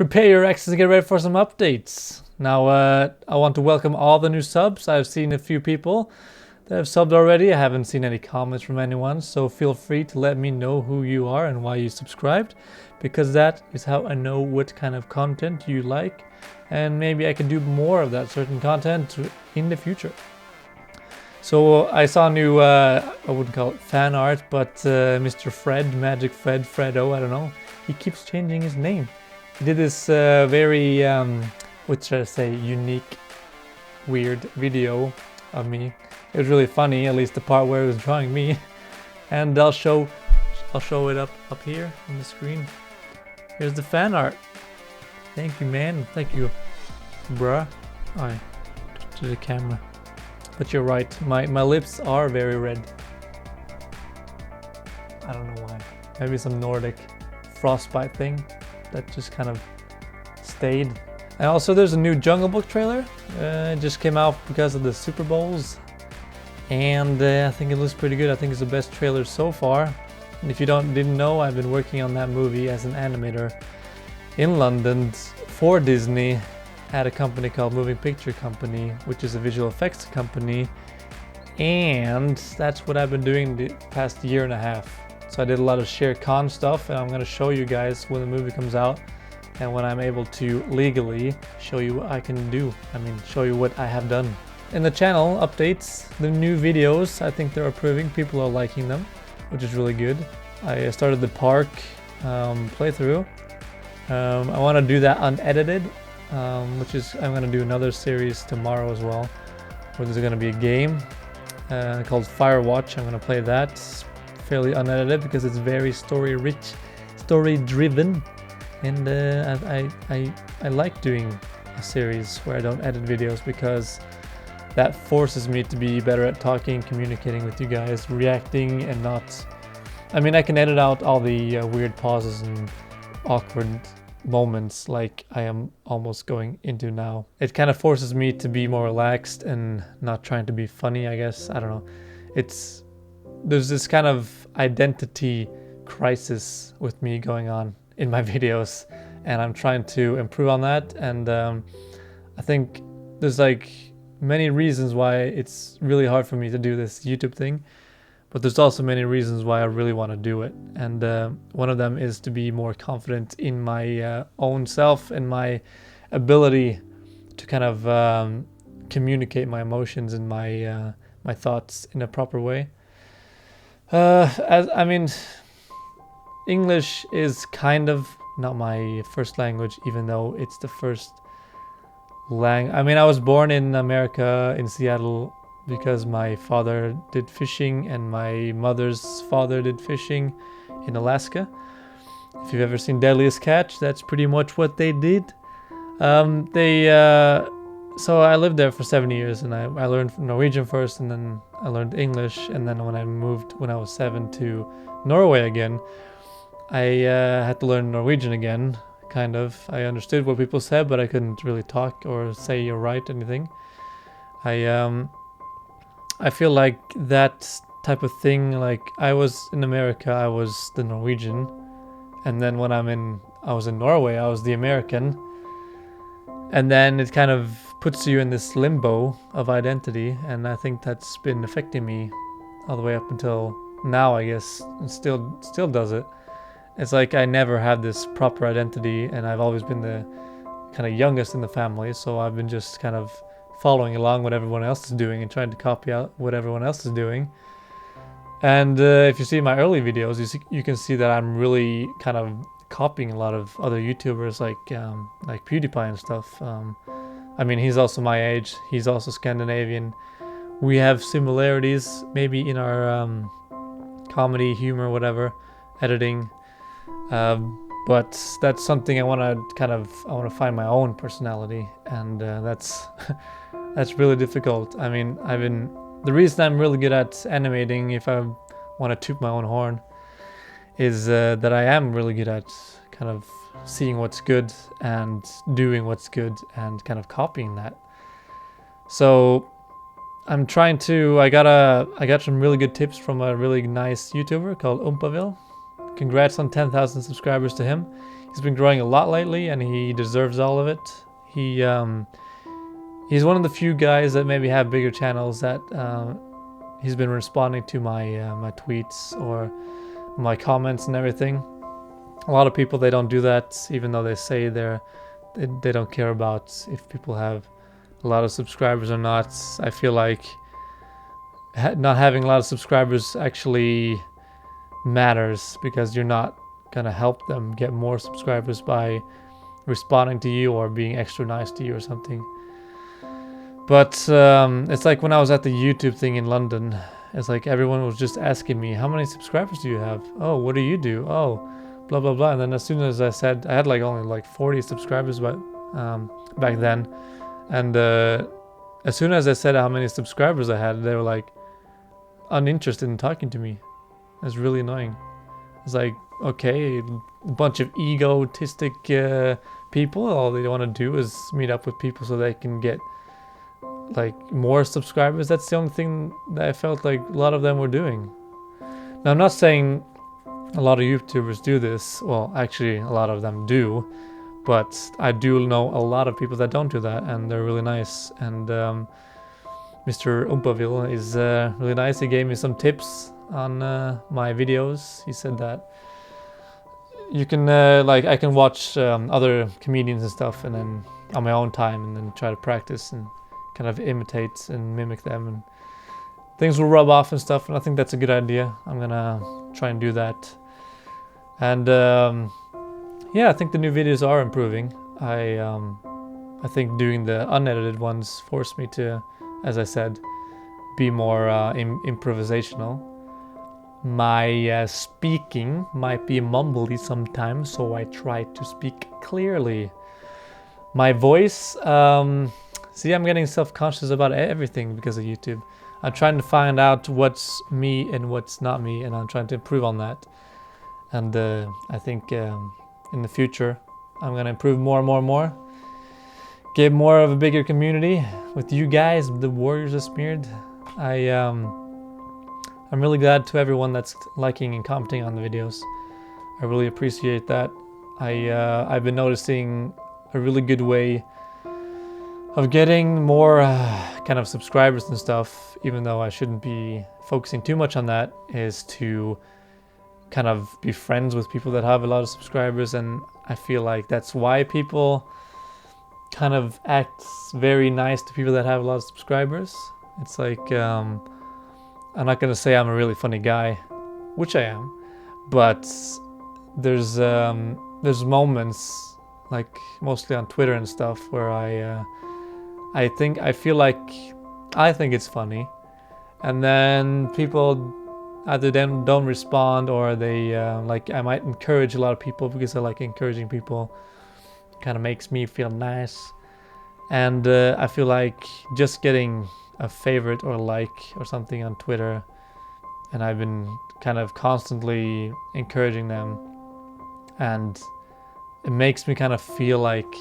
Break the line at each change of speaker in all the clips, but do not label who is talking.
Prepare your X's and get ready for some updates. Now, I want to welcome all the new subs. I've seen a few people that have subbed already. I haven't seen any comments from anyone, so feel free to let me know who you are and why you subscribed, because that is how I know what kind of content you like, and maybe I can do more of that certain content in the future. So I saw new, I wouldn't call it fan art, but Mr. Fred, Magic Fred, Fredo, I don't know. He keeps changing his name. He did this very, what should I say, unique, weird video of me. It was really funny, at least the part where he was drawing me. And I'll show it up here on the screen. Here's the fan art. Thank you, man. Thank you, bruh. Alright, to the camera. But you're right, my lips are very red. I don't know why. Maybe some Nordic frostbite thing that just kind of stayed. And also there's a new Jungle Book trailer. It just came out because of the Super Bowls. And I think it looks pretty good. I think it's the best trailer so far. And if you didn't know, I've been working on that movie as an animator in London for Disney at a company called Moving Picture Company, which is a visual effects company. And that's what I've been doing the past year and a half. So I did a lot of Shere Khan stuff, and I'm going to show you guys when the movie comes out and when I'm able to legally show you what I can do. I mean, show you what I have done. In the channel updates, the new videos, I think they're approving. People are liking them, which is really good. I started the park playthrough. I want to do that unedited, which is, I'm going to do another series tomorrow as well, where there's going to be a game called Firewatch. I'm going to play that fairly unedited because it's very story rich, story driven, and I like doing a series where I don't edit videos because that forces me to be better at talking, communicating with you guys, reacting, and not... I mean, I can edit out all the weird pauses and awkward moments like I am almost going into now. It kind of forces me to be more relaxed and not trying to be funny, I guess. I don't know. There's this kind of identity crisis with me going on in my videos, and I'm trying to improve on that. And I think there's like many reasons why it's really hard for me to do this YouTube thing, but there's also many reasons why I really want to do it. And one of them is to be more confident in my own self and my ability to kind of communicate my emotions and my thoughts in a proper way. I mean, English is kind of not my first language, even though it's the first I mean, I was born in America, in Seattle, because my father did fishing and my mother's father did fishing in Alaska. If you've ever seen Deadliest Catch, that's pretty much what they did. So I lived there for 7 years, and I learned Norwegian first, and then I learned English, and then when I moved when I was 7 to Norway again, I had to learn Norwegian again, kind of. I understood what people said, but I couldn't really talk or say or write anything. I feel like that type of thing, like I was in America, I was the Norwegian, and then when I was in Norway, I was the American. And then it kind of puts you in this limbo of identity, and I think that's been affecting me all the way up until now, I guess, and still does it. It's like I never had this proper identity, and I've always been the kind of youngest in the family, so I've been just kind of following along what everyone else is doing and trying to copy out what everyone else is doing. And if you see my early videos, you can see that I'm really kind of copying a lot of other YouTubers like PewDiePie and stuff. I mean, he's also my age. He's also Scandinavian. We have similarities maybe in our comedy, humor, whatever, editing. But that's something I want to find my own personality, and that's that's really difficult. I mean, the reason I'm really good at animating, if I want to toot my own horn, is that I am really good at kind of seeing what's good and doing what's good and kind of copying that. So I'm trying to, I got some really good tips from a really nice YouTuber called Umpaville. Congrats on 10,000 subscribers to him. He's been growing a lot lately, and he deserves all of it. He's one of the few guys that maybe have bigger channels that he's been responding to my my tweets or my comments and everything. A lot of people, they don't do that, even though they say they don't care about if people have a lot of subscribers or not. I feel like not having a lot of subscribers actually matters, because you're not gonna help them get more subscribers by responding to you or being extra nice to you or something. But it's like when I was at the YouTube thing in London, it's like everyone was just asking me, how many subscribers do you have? Oh, what do you do? Oh, blah blah blah. And then as soon as I said, I had like only like 40 subscribers back then, and as soon as I said how many subscribers I had, they were like uninterested in talking to me. It's really annoying. It's like, okay, a bunch of egotistic people, all they want to do is meet up with people so they can get like more subscribers. That's the only thing that I felt like a lot of them were doing. Now, I'm not saying a lot of YouTubers do this. Well, actually, a lot of them do, but I do know a lot of people that don't do that, and they're really nice. And Mr. Umpaville is really nice. He gave me some tips on my videos. He said that you can like I can watch other comedians and stuff, and then on my own time, and then try to practice and kind of imitate and mimic them, and things will rub off and stuff. And I think that's a good idea. I'm gonna try and do that. And yeah, I think the new videos are improving. I think doing the unedited ones forced me to, as I said, be more improvisational. My speaking might be mumbly sometimes, so I try to speak clearly. My voice, see, I'm getting self-conscious about everything because of YouTube. I'm trying to find out what's me and what's not me, and I'm trying to improve on that. And I think in the future, I'm gonna improve more and more and more. Get more of a bigger community with you guys, the Warriors of Smeared. I'm really glad to everyone that's liking and commenting on the videos. I really appreciate that. I've been noticing a really good way of getting more kind of subscribers and stuff, even though I shouldn't be focusing too much on that, is to kind of be friends with people that have a lot of subscribers. And I feel like that's why people kind of act very nice to people that have a lot of subscribers. It's like, I'm not gonna say I'm a really funny guy, which I am, but there's moments, like mostly on Twitter and stuff, where I think it's funny, and then people either then don't respond, or they like I might encourage a lot of people because I like encouraging people. Kind of makes me feel nice, and I feel like just getting a favorite or like or something on Twitter, and I've been kind of constantly encouraging them, and it makes me kind of feel like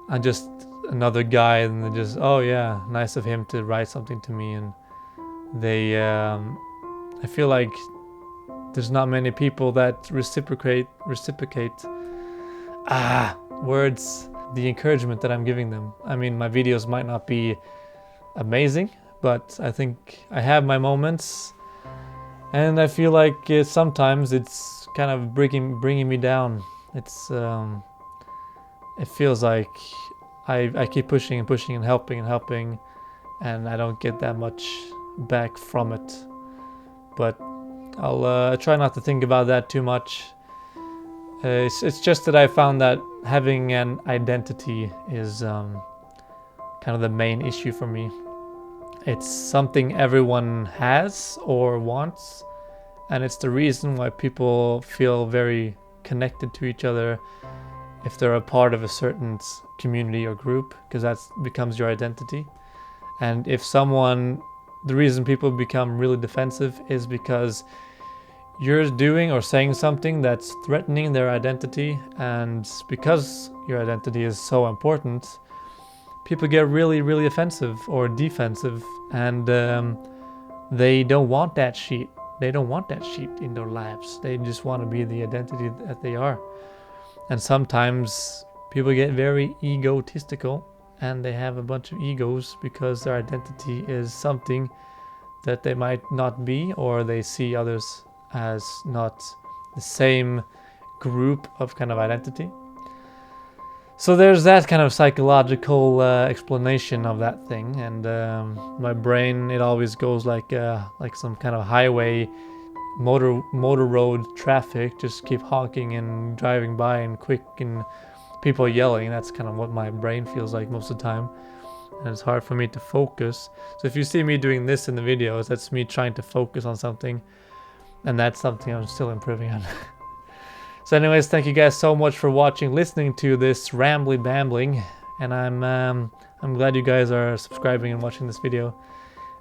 I'm just another guy, and they just, oh yeah, nice of him to write something to me. And they I feel like there's not many people that reciprocate words, the encouragement that I'm giving them. I mean, my videos might not be amazing, but I think I have my moments, and I feel like sometimes it's kind of bringing me down. It's it feels like I keep pushing and pushing and helping, and I don't get that much back from it. But I'll try not to think about that too much. It's just that I found that having an identity is kind of the main issue for me. It's something everyone has or wants, and it's the reason why people feel very connected to each other if they're a part of a certain community or group, because that becomes your identity. And if the reason people become really defensive is because you're doing or saying something that's threatening their identity, and because your identity is so important, people get really, really offensive or defensive, and they don't want that shit. They don't want that shit in their lives. They just want to be the identity that they are. And sometimes people get very egotistical and they have a bunch of egos because their identity is something that they might not be, or they see others as not the same group of kind of identity. So there's that kind of psychological explanation of that thing, and my brain, it always goes like some kind of highway, motor road traffic, just keep honking and driving by and quick and people yelling. That's kind of what my brain feels like most of the time, and it's hard for me to focus. So if you see me doing this in the videos, that's me trying to focus on something, and that's something I'm still improving on. So anyways, thank you guys so much for watching, listening to this rambly bambling, and I'm glad you guys are subscribing and watching this video,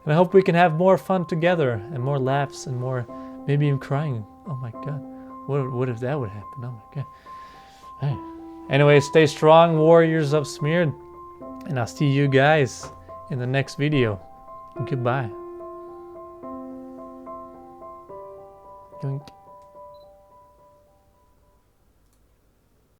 and I hope we can have more fun together and more laughs and more, maybe even crying. Oh my god, what if that would happen? Oh my god. Hey. Anyway, stay strong, warriors of Smeared, and I'll see you guys in the next video. Goodbye. Yoink.